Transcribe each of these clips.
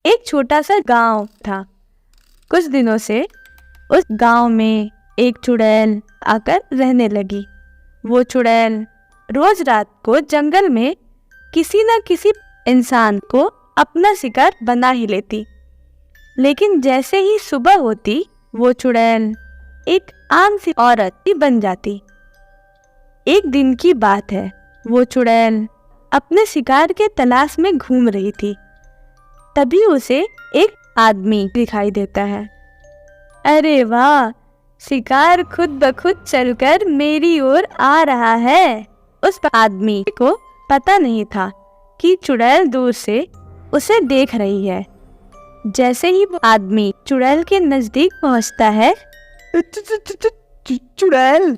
एक छोटा सा गांव था। कुछ दिनों से उस गांव में एक चुड़ैल आकर रहने लगी। वो चुड़ैल रोज रात को जंगल में किसी न किसी इंसान को अपना शिकार बना ही लेती। लेकिन जैसे ही सुबह होती वो चुड़ैल एक आम सी औरत ही बन जाती। एक दिन की बात है, वो चुड़ैल अपने शिकार के तलाश में घूम रही थी। तभी उसे एक आदमी दिखाई देता है। अरे वाह, शिकार खुद ब खुद चलकर मेरी ओर आ रहा है। उस आदमी को पता नहीं था कि चुड़ैल दूर से उसे देख रही है। जैसे ही वो आदमी चुड़ैल के नजदीक पहुंचता है, चुड़ैल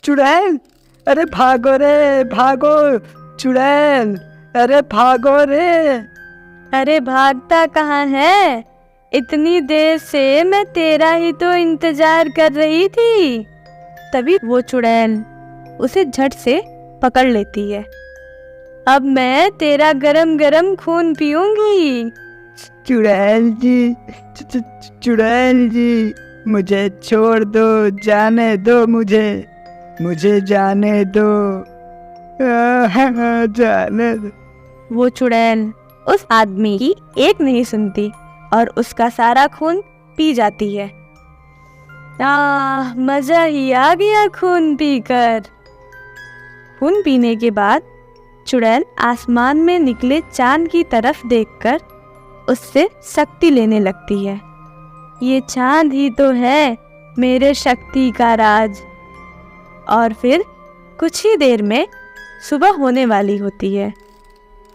चुड़ैल, अरे भागो रे भागो, चुड़ैल अरे भागो रे। अरे भागता कहाँ है? इतनी देर से मैं तेरा ही तो इंतजार कर रही थी। तभी वो चुड़ैल उसे झट से पकड़ लेती है। अब मैं तेरा गरम गरम खून पीऊंगी। चुड़ैल जी, चुड़ैल जी, मुझे छोड़ दो, जाने दो, मुझे जाने दो, जाने दो। वो चुड़ैल उस आदमी की एक नहीं सुनती और उसका सारा खून पी जाती है। मजा ही आ गया खून पीकर। खून पीने के बाद चुड़ैल आसमान में निकले चांद की तरफ देखकर उससे शक्ति लेने लगती है। ये चांद ही तो है मेरे शक्ति का राज। और फिर कुछ ही देर में सुबह होने वाली होती है।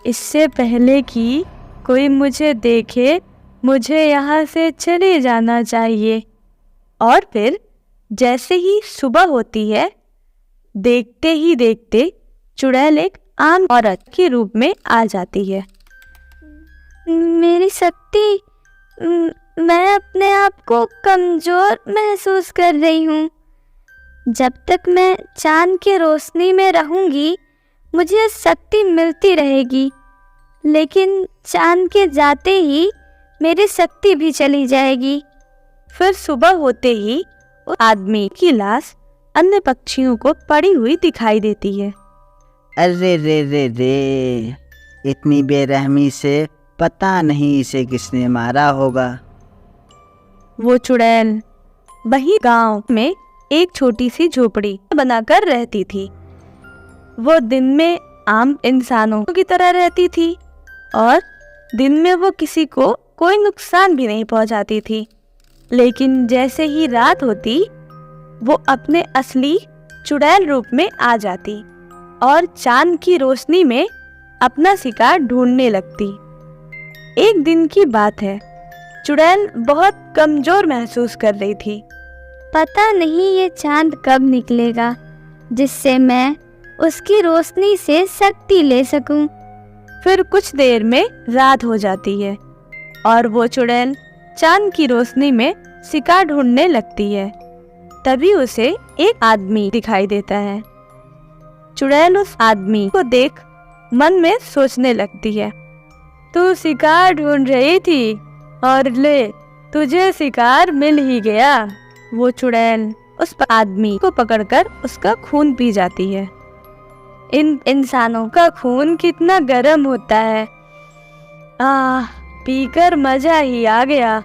इससे पहले कि कोई मुझे देखे, मुझे यहाँ से चले जाना चाहिए। और फिर जैसे ही सुबह होती है, देखते ही देखते चुड़ैल एक आम औरत के रूप में आ जाती है। मेरी शक्ति, मैं अपने आप को कमजोर महसूस कर रही हूँ। जब तक मैं चांद की रोशनी में रहूंगी मुझे शक्ति मिलती रहेगी, लेकिन चांद के जाते ही मेरी शक्ति भी चली जाएगी। फिर सुबह होते ही उस आदमी की लाश अन्य पक्षियों को पड़ी हुई दिखाई देती है। अरे रे रे रे, इतनी बेरहमी से पता नहीं इसे किसने मारा होगा। वो चुड़ैल वही गांव में एक छोटी सी झोपड़ी बनाकर रहती थी। वो दिन में आम इंसानों की तरह रहती थी और दिन में वो किसी को कोई नुकसान भी नहीं पहुंचाती थी। लेकिन जैसे ही रात होती वो अपने असली चुड़ैल रूप में आ जाती और चांद की रोशनी में अपना शिकार ढूंढने लगती। एक दिन की बात है, चुड़ैल बहुत कमजोर महसूस कर रही थी। पता नहीं ये चांद कब निकलेगा जिससे मैं उसकी रोशनी से शक्ति ले सकूं। फिर कुछ देर में रात हो जाती है और वो चुड़ैल चांद की रोशनी में शिकार ढूंढने लगती है। तभी उसे एक आदमी दिखाई देता है। चुड़ैल उस आदमी को देख मन में सोचने लगती है, तू शिकार ढूंढ रही थी और ले, तुझे शिकार मिल ही गया। वो चुड़ैल उस आदमी को पकड़कर उसका खून पी जाती है। इन इंसानों का खून कितना गर्म होता है। पीकर मजा ही आ गया।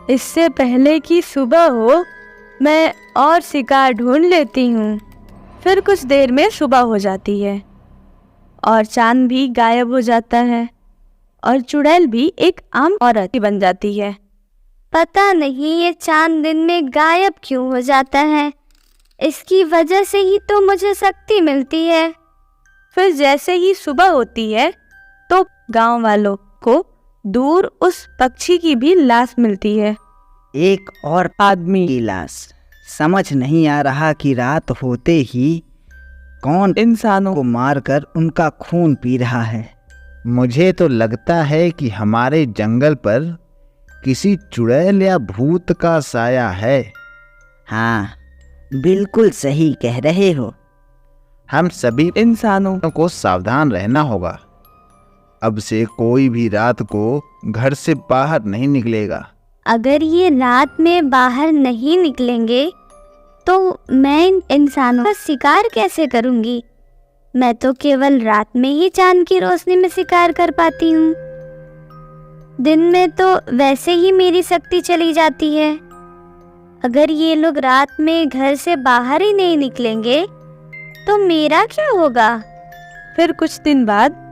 इससे पहले कि सुबह हो मैं और शिकार ढूंढ लेती हूँ। फिर कुछ देर में सुबह हो जाती है और चांद भी गायब हो जाता है और चुड़ैल भी एक आम औरत बन जाती है। पता नहीं ये चांद दिन में गायब क्यों हो जाता है, इसकी वजह से ही तो मुझे शक्ति मिलती है। फिर जैसे ही सुबह होती है तो गांव वालों को दूर उस पक्षी की भी लाश मिलती है। एक और आदमी की लाश। समझ नहीं आ रहा कि रात होते ही कौन इंसानों को मारकर उनका खून पी रहा है। मुझे तो लगता है कि हमारे जंगल पर किसी चुड़ैल या भूत का साया है। हाँ, बिल्कुल सही कह रहे हो। हम सभी इंसानों को सावधान रहना होगा। अब से कोई भी रात को घर से बाहर नहीं निकलेगा। अगर ये रात में बाहर नहीं निकलेंगे तो मैं इन इंसानों का शिकार कैसे करूंगी? मैं तो केवल रात में ही चांद की रोशनी में शिकार कर पाती हूँ। दिन में तो वैसे ही मेरी शक्ति चली जाती है। अगर ये लोग रात में घर से बाहर ही नहीं निकलेंगे तो मेरा क्या होगा? फिर कुछ दिन बाद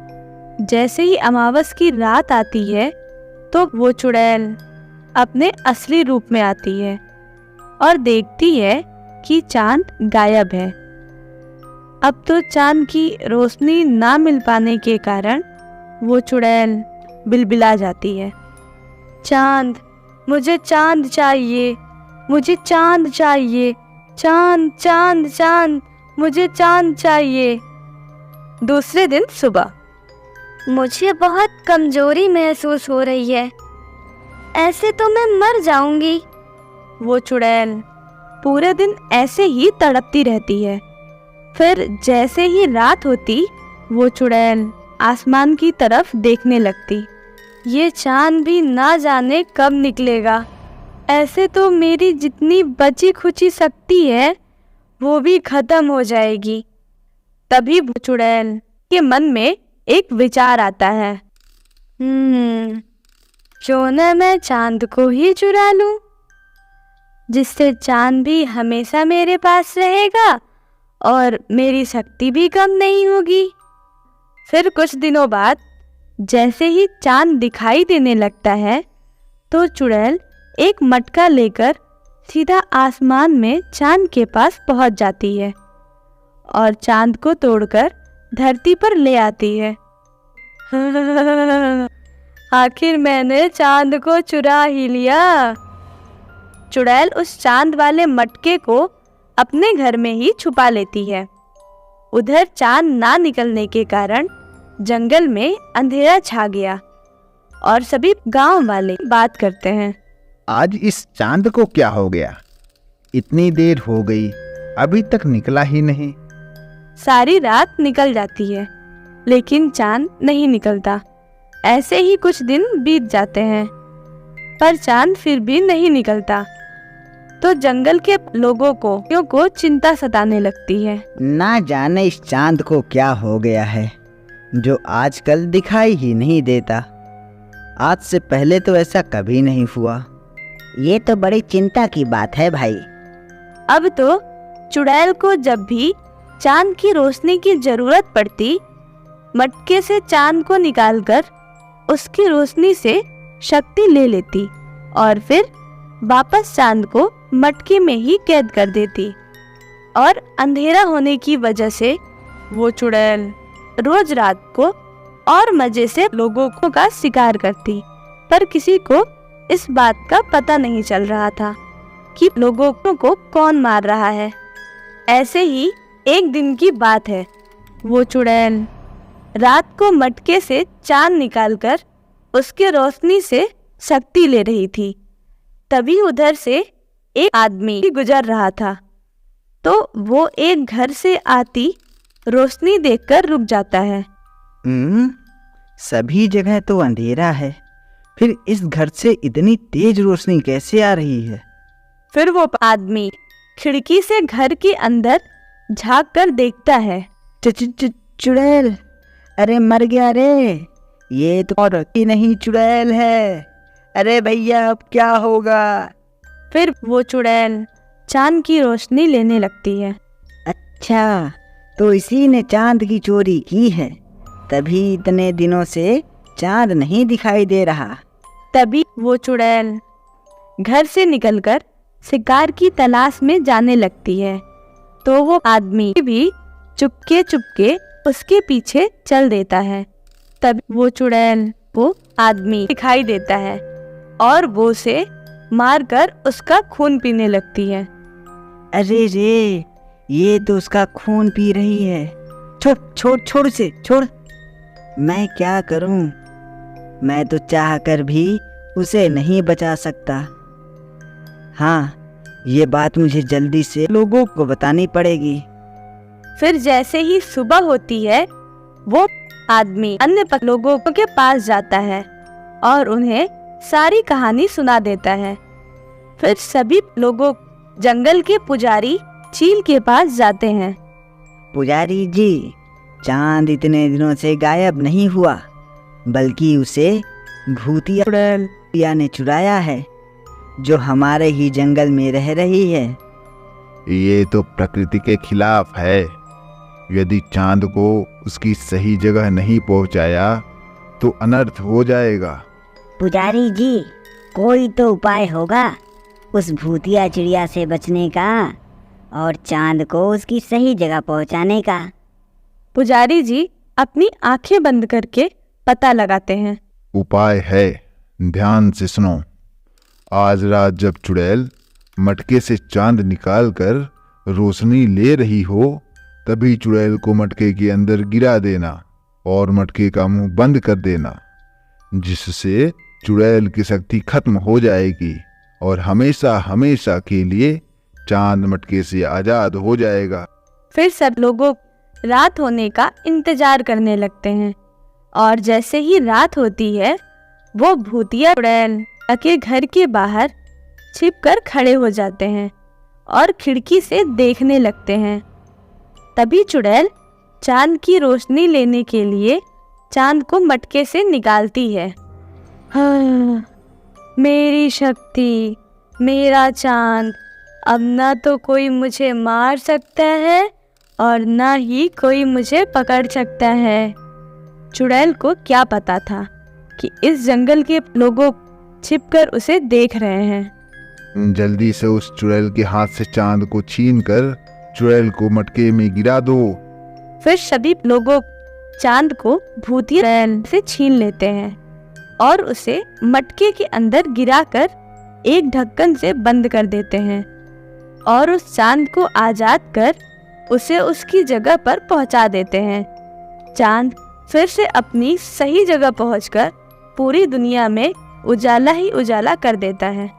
जैसे ही अमावस की रात आती है तो वो चुड़ैल अपने असली रूप में आती है और देखती है कि चांद गायब है। अब तो चांद की रोशनी ना मिल पाने के कारण वो चुड़ैल बिलबिला जाती है, चांद, मुझे चांद चाहिए, मुझे चांद चाहिए, चांद चांद चांद, मुझे चांद चाहिए। दूसरे दिन सुबह, मुझे बहुत कमजोरी महसूस हो रही है, ऐसे तो मैं मर जाऊंगी। वो चुड़ैल पूरे दिन ऐसे ही तड़पती रहती है। फिर जैसे ही रात होती वो चुड़ैल आसमान की तरफ देखने लगती। ये चांद भी ना जाने कब निकलेगा, ऐसे तो मेरी जितनी बची खुची शक्ति है वो भी खत्म हो जाएगी। तभी वो चुड़ैल के मन में एक विचार आता है, क्यों न मैं चांद को ही चुरा लूं, जिससे चांद भी हमेशा मेरे पास रहेगा और मेरी शक्ति भी कम नहीं होगी। फिर कुछ दिनों बाद जैसे ही चांद दिखाई देने लगता है तो चुड़ैल एक मटका लेकर सीधा आसमान में चांद के पास पहुंच जाती है और चांद को तोड़कर धरती पर ले आती है। आखिर मैंने चांद को चुरा ही लिया। चुड़ैल उस चांद वाले मटके को अपने घर में ही छुपा लेती है। उधर चांद ना निकलने के कारण जंगल में अंधेरा छा गया और सभी गांव वाले बात करते हैं, आज इस चांद को क्या हो गया? इतनी देर हो गई, अभी तक निकला ही नहीं। सारी रात निकल जाती है लेकिन चांद नहीं निकलता। ऐसे ही कुछ दिन बीत जाते हैं पर चांद फिर भी नहीं निकलता। तो जंगल के लोगों को चिंता सताने लगती है। ना जाने इस चांद को क्या हो गया है जो आजकल दिखाई ही नहीं देता। आज से पहले तो ऐसा कभी नहीं हुआ। ये तो बड़ी चिंता की बात है भाई। अब तो चुड़ैल को जब भी चांद की रोशनी की जरूरत पड़ती, मटके से चांद को निकालकर उसकी रोशनी से शक्ति ले लेती और फिर वापस चांद को मटके में ही कैद कर देती। और अंधेरा होने की वजह से वो चुड़ैल रोज रात को और मजे से लोगों का शिकार करती, पर किसी को इस बात का पता नहीं चल रहा था कि लोगों को कौन मार रहा है। ऐसे ही एक दिन की बात है, वो चुड़ैल रात को मटके से चांद निकालकर उसके रोशनी से शक्ति ले रही थी। तभी उधर से एक आदमी गुजर रहा था तो वो एक घर से आती रोशनी देखकर रुक जाता है। सभी जगह तो अंधेरा है, फिर इस घर से इतनी तेज रोशनी कैसे आ रही है? फिर वो आदमी खिड़की से घर के अंदर झांक कर देखता है। चुड़ैल, अरे मर गया रे, ये तो औरत ही नहीं चुड़ैल है। अरे भैया अब क्या होगा? फिर वो चुड़ैल चांद की रोशनी लेने लगती है। अच्छा, तो इसी ने चांद की चोरी की है, तभी इतने दिनों से चांद नहीं दिखाई दे रहा। तभी वो चुड़ैल घर से निकलकर शिकार की तलाश में जाने लगती है। तो वो आदमी भी चुपके चुपके उसके पीछे चल देता है। तब वो चुड़ैल को आदमी दिखाई देता है और वो उसे मारकर उसका खून पीने लगती है। अरे रे, ये तो उसका खून पी रही है। छोड़ उसे, छोड़। मैं क्या करूं? मैं तो चाह कर भी उसे नहीं बचा सकता। हाँ, ये बात मुझे जल्दी से लोगों को बतानी पड़ेगी। फिर जैसे ही सुबह होती है वो आदमी अन्य लोगों के पास जाता है और उन्हें सारी कहानी सुना देता है। फिर सभी लोगों जंगल के पुजारी चील के पास जाते हैं। पुजारी जी, चांद इतने दिनों से गायब नहीं हुआ, बल्कि उसे भूतिया ने चुराया है, जो हमारे ही जंगल में रह रही है। ये तो प्रकृति के खिलाफ है। यदि चांद को उसकी सही जगह नहीं पहुंचाया तो अनर्थ हो जाएगा। पुजारी जी, कोई तो उपाय होगा उस भूतिया चिड़िया से बचने का और चांद को उसकी सही जगह पहुंचाने का। पुजारी जी अपनी आंखें बंद करके पता लगाते हैं। उपाय है, ध्यान से सुनो। आज रात जब चुड़ैल मटके से चांद निकालकर रोशनी ले रही हो, तभी चुड़ैल को मटके के अंदर गिरा देना और मटके का मुंह बंद कर देना, जिससे चुड़ैल की शक्ति खत्म हो जाएगी और हमेशा हमेशा के लिए चांद मटके से आजाद हो जाएगा। फिर सब लोगों रात होने का इंतजार करने लगते हैं और जैसे ही रात होती है वो भूतिया चुड़ैल के घर के बाहर छिपकर खड़े हो जाते हैं और खिड़की से देखने लगते हैं। तभी चुड़ैल चांद की रोशनी लेने के लिए चांद को मटके से निकालती है। हाँ, मेरी शक्ति, मेरा चांद, अब ना तो कोई मुझे मार सकता है और ना ही कोई मुझे पकड़ सकता है। चुड़ैल को क्या पता था कि इस जंगल के लोग छिपकर उसे देख रहे हैं। जल्दी से उस चुड़ैल के हाथ से चांद को छीनकर चुड़ैल को मटके में गिरा दो। फिर सभी लोगों चांद को भूतिया चुड़ैल से छीन लेते हैं और उसे मटके के अंदर गिराकर एक ढक्कन से बंद कर देते हैं और उस चांद को आजाद कर उसे उसकी जगह पर पहुंचा देते हैं। चांद फिर से अपनी सही जगह पहुंचकर पूरी दुनिया में उजाला ही उजाला कर देता है।